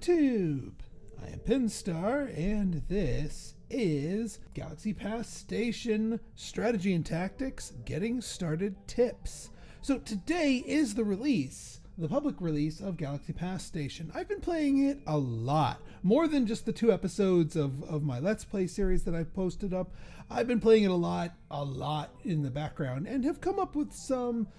YouTube. I am Pinstar, and this is Galaxy Pass Station Strategy and Tactics Getting Started Tips. So today is the public release of Galaxy Pass Station. I've been playing it a lot, more than just the 2 episodes of my Let's Play series that I've posted up. I've been playing it a lot in the background, and have come up with some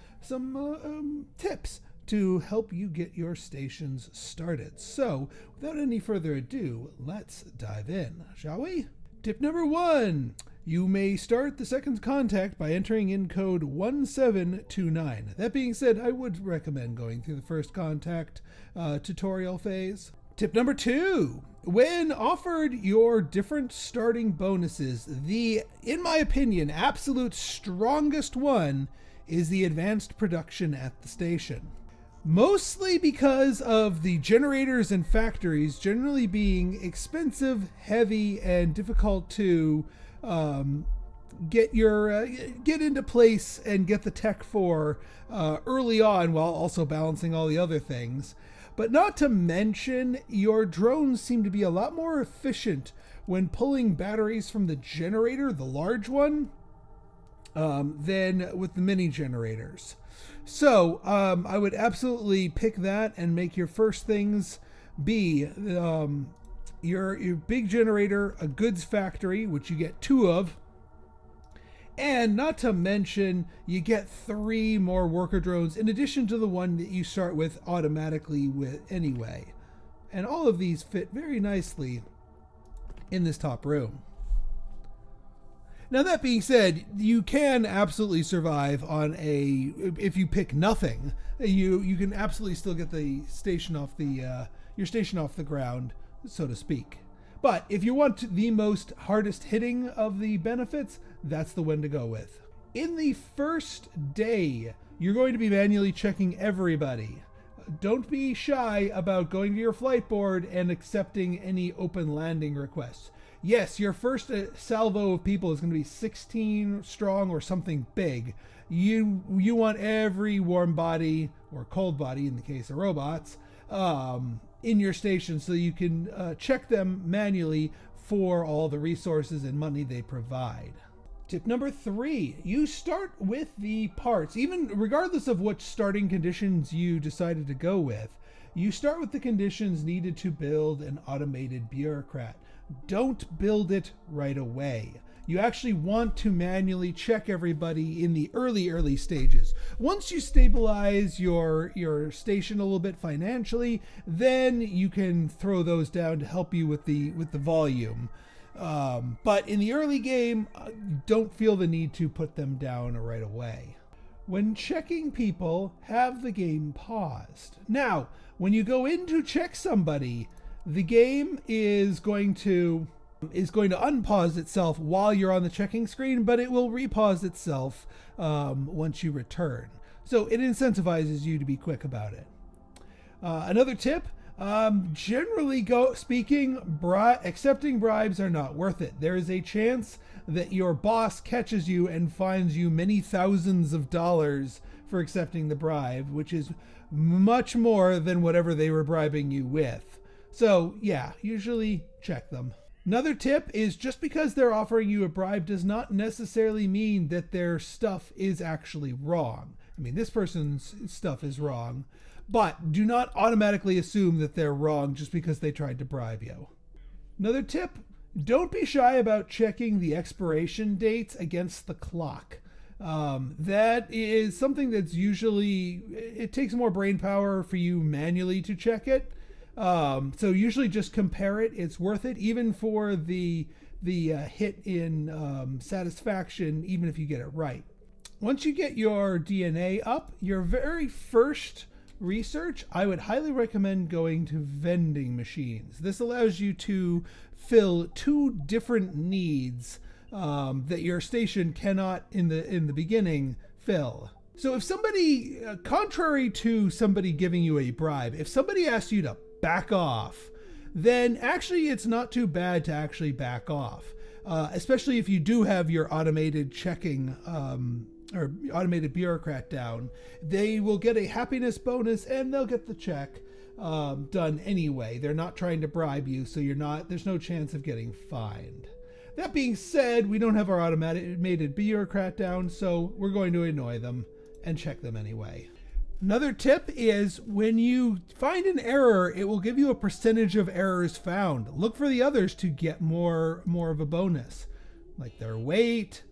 tips to help you get your stations started. So, without any further ado, let's dive in, shall we? Tip number 1. You may start the second contact by entering in code 1729. That being said, I would recommend going through the first contact tutorial phase. Tip number 2. When offered your different starting bonuses, in my opinion, absolute strongest one is the advanced production at the station. Mostly because of the generators and factories generally being expensive, heavy, and difficult to get into place and get the tech for early on, while also balancing all the other things. But not to mention, your drones seem to be a lot more efficient when pulling batteries from the generator, the large one, than with the mini generators. So I would absolutely pick that and make your first things be your big generator, a goods factory, which you get 2 of, and not to mention you get 3 more worker drones in addition to the one that you start with automatically with anyway. And all of these fit very nicely in this top room. Now, that being said, you can absolutely survive on if you pick nothing, you can absolutely still get the station off your station off the ground, so to speak. But if you want the most hardest hitting of the benefits, that's the one to go with. In the first day, you're going to be manually checking everybody. Don't be shy about going to your flight board and accepting any open landing requests. Yes, your first salvo of people is going to be 16 strong or something big. You want every warm body, or cold body in the case of robots, in your station so you can check them manually for all the resources and money they provide. Tip number 3, you start with the parts. Even regardless of what starting conditions you decided to go with, you start with the conditions needed to build an automated bureaucrat. Don't build it right away. You actually want to manually check everybody in the early stages. Once you stabilize your station a little bit financially, then you can throw those down to help you with the volume. But in the early game, don't feel the need to put them down right away. When checking people, have the game paused. Now, when you go in to check somebody, the game is going to unpause itself while you're on the checking screen, but it will repause itself once you return. So it incentivizes you to be quick about it. Another tip, generally accepting bribes are not worth it. There is a chance that your boss catches you and fines you many thousands of dollars for accepting the bribe, which is much more than whatever they were bribing you with. So yeah, usually check them. Another tip is just because they're offering you a bribe does not necessarily mean that their stuff is actually wrong. I mean, this person's stuff is wrong, but do not automatically assume that they're wrong just because they tried to bribe you. Another tip, don't be shy about checking the expiration dates against the clock. That is something that's it takes more brain power for you manually to check it. So usually just compare it. It's worth it, even for the hit in satisfaction, even if you get it right. Once you get your DNA up, your very first research, I would highly recommend going to vending machines. This allows you to fill 2 different needs that your station cannot in the beginning fill. So if somebody, contrary to somebody giving you a bribe, if somebody asks you to back off, then actually it's not too bad to actually back off, especially if you do have your automated checking or automated bureaucrat down, they will get a happiness bonus and they'll get the check done anyway. They're not trying to bribe you, so there's no chance of getting fined. That being said, we don't have our automated bureaucrat down, so we're going to annoy them and check them anyway. Another tip is when you find an error, it will give you a percentage of errors found. Look for the others to get more of a bonus, like their weight,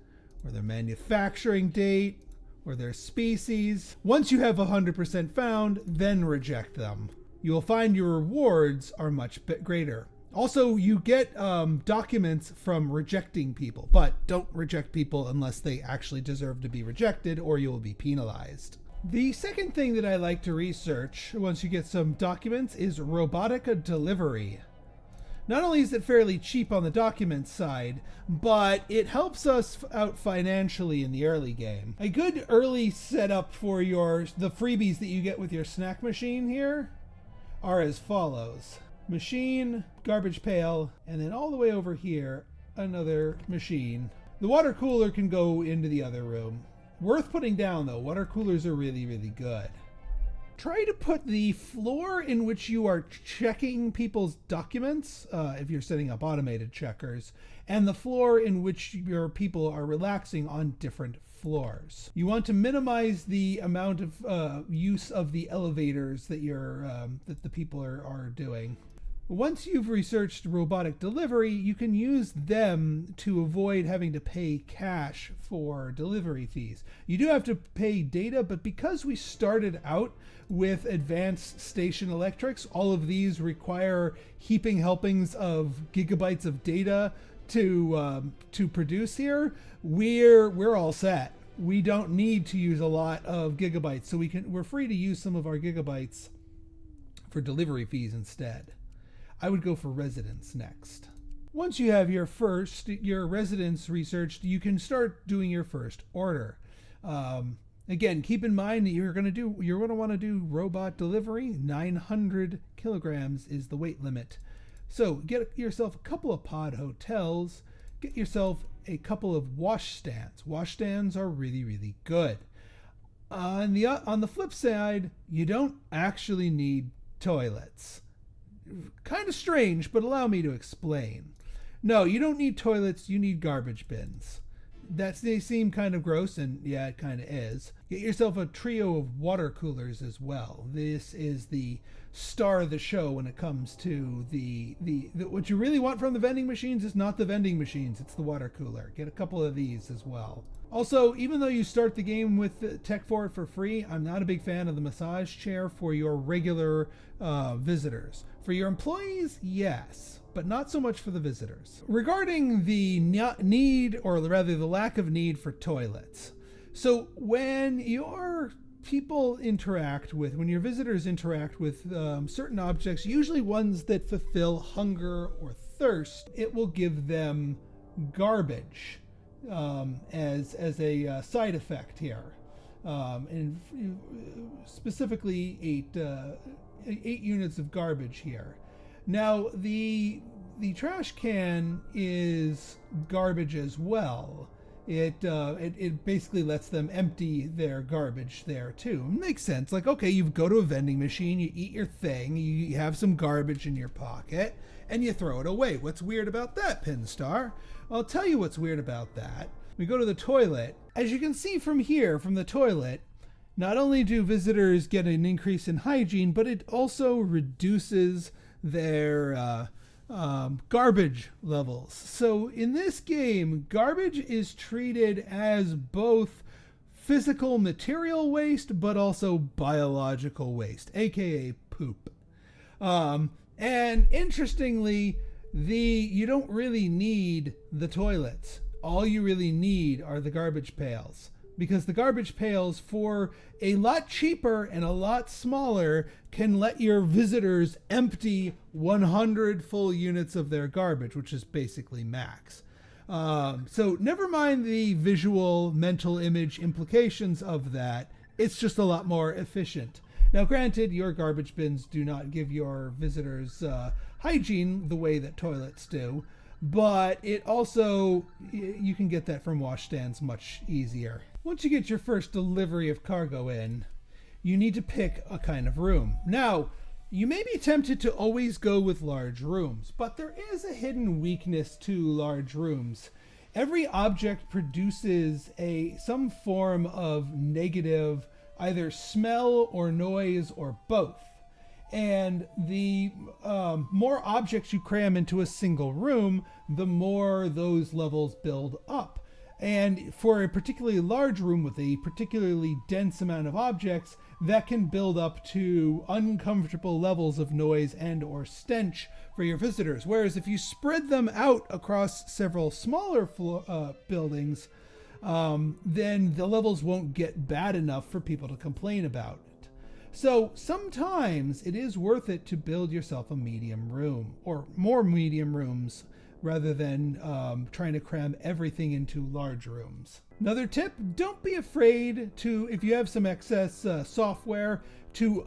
or their manufacturing date, or their species. Once you have 100% found, then reject them. You will find your rewards are much greater. Also, you get documents from rejecting people, but don't reject people unless they actually deserve to be rejected, or you will be penalized. The second thing that I like to research once you get some documents is robotic delivery. Not only is it fairly cheap on the documents side, but it helps us out financially in the early game. A good early setup for the freebies that you get with your snack machine here are as follows. Machine, garbage pail, and then all the way over here, another machine. The water cooler can go into the other room. Worth putting down though, water coolers are really, really good. Try to put the floor in which you are checking people's documents, if you're setting up automated checkers, and the floor in which your people are relaxing on different floors. You want to minimize the amount of use of the elevators that that the people are doing. Once you've researched robotic delivery, you can use them to avoid having to pay cash for delivery fees. You do have to pay data, but because we started out with advanced station electrics, all of these require heaping helpings of gigabytes of data to produce here. We're all set. We don't need to use a lot of gigabytes, so we're free to use some of our gigabytes for delivery fees instead. I would go for residence next. Once you have your residence researched, you can start doing your first order. Again, keep in mind that you're going to want to do robot delivery. 900 kilograms is the weight limit. So get yourself a couple of pod hotels. Get yourself a couple of wash stands. Wash stands are really, really good. On the flip side, you don't actually need toilets. Kind of strange, but allow me to explain. No, you don't need toilets, you need garbage bins. They seem kind of gross, and yeah, it kind of is. Get yourself a trio of water coolers as well. This is the star of the show when it comes to what you really want from the vending machines is not the vending machines, it's the water cooler. Get a couple of these as well. Also, even though you start the game with the tech for it for free, I'm not a big fan of the massage chair for your regular visitors. For your employees, yes, but not so much for the visitors. Regarding the need, or rather the lack of need for toilets. So when your visitors interact with certain objects, usually ones that fulfill hunger or thirst, it will give them garbage as a side effect here. And specifically 8 units of garbage here. Now the trash can is garbage as well. It basically lets them empty their garbage there too. It makes sense. Like, okay, you go to a vending machine, you eat your thing, you have some garbage in your pocket, and you throw it away. What's weird about that, Pinstar? I'll tell you what's weird about that. We go to the toilet. As you can see from here, from the toilet, not only do visitors get an increase in hygiene, but it also reduces their garbage levels. So in this game, garbage is treated as both physical material waste, but also biological waste, aka poop. And interestingly, you don't really need the toilets. All you really need are the garbage pails. Because the garbage pails, for a lot cheaper and a lot smaller, can let your visitors empty 100 full units of their garbage, which is basically max. So never mind the visual mental image implications of that. It's just a lot more efficient. Now, granted, your garbage bins do not give your visitors hygiene the way that toilets do, but it also, you can get that from wash stands much easier. once you get your first delivery of cargo in, you need to pick a kind of room. Now, you may be tempted to always go with large rooms, but there is a hidden weakness to large rooms. Every object produces some form of negative, either smell or noise or both. And the more objects you cram into a single room, the more those levels build up. And for a particularly large room with a particularly dense amount of objects, that can build up to uncomfortable levels of noise and or stench for your visitors. Whereas if you spread them out across several smaller buildings, then the levels won't get bad enough for people to complain about it. So sometimes it is worth it to build yourself a medium room, or more medium rooms, rather than trying to cram everything into large rooms. Another tip, don't be afraid to, if you have some excess software, to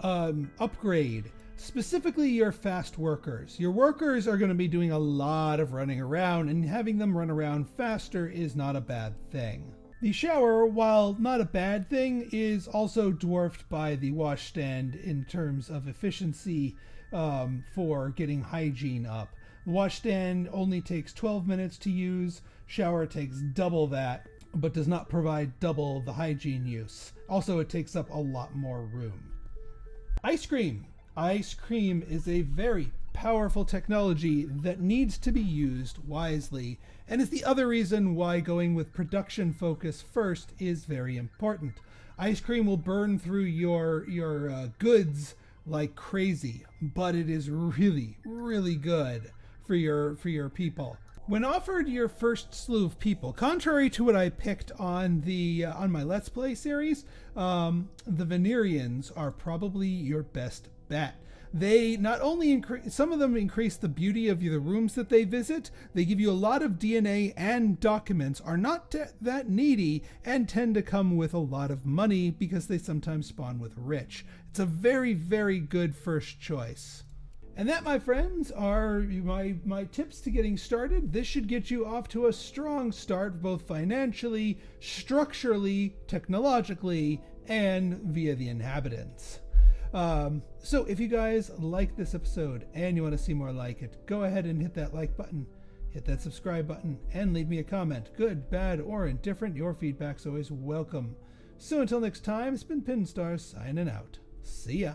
upgrade, specifically your fast workers. Your workers are going to be doing a lot of running around, and having them run around faster is not a bad thing. The shower, while not a bad thing, is also dwarfed by the washstand in terms of efficiency for getting hygiene up. The washstand only takes 12 minutes to use, shower takes double that, but does not provide double the hygiene use. Also, it takes up a lot more room. Ice cream. Ice cream is a very powerful technology that needs to be used wisely, and is the other reason why going with production focus first is very important. Ice cream will burn through your goods like crazy, but it is really, really good for your people. When offered your first slew of people, contrary to what I picked on my Let's Play series, the Venerians are probably your best bet. They not only some of them increase the beauty of the rooms that they visit, they give you a lot of DNA and documents, are not that needy, and tend to come with a lot of money because they sometimes spawn with rich. It's a very, very good first choice. And that, my friends, are my tips to getting started. This should get you off to a strong start, both financially, structurally, technologically, and via the inhabitants. So if you guys like this episode and you want to see more like it, go ahead and hit that like button, hit that subscribe button, and leave me a comment. Good, bad, or indifferent, your feedback's always welcome. So until next time, it's been Pinstar signing out. See ya.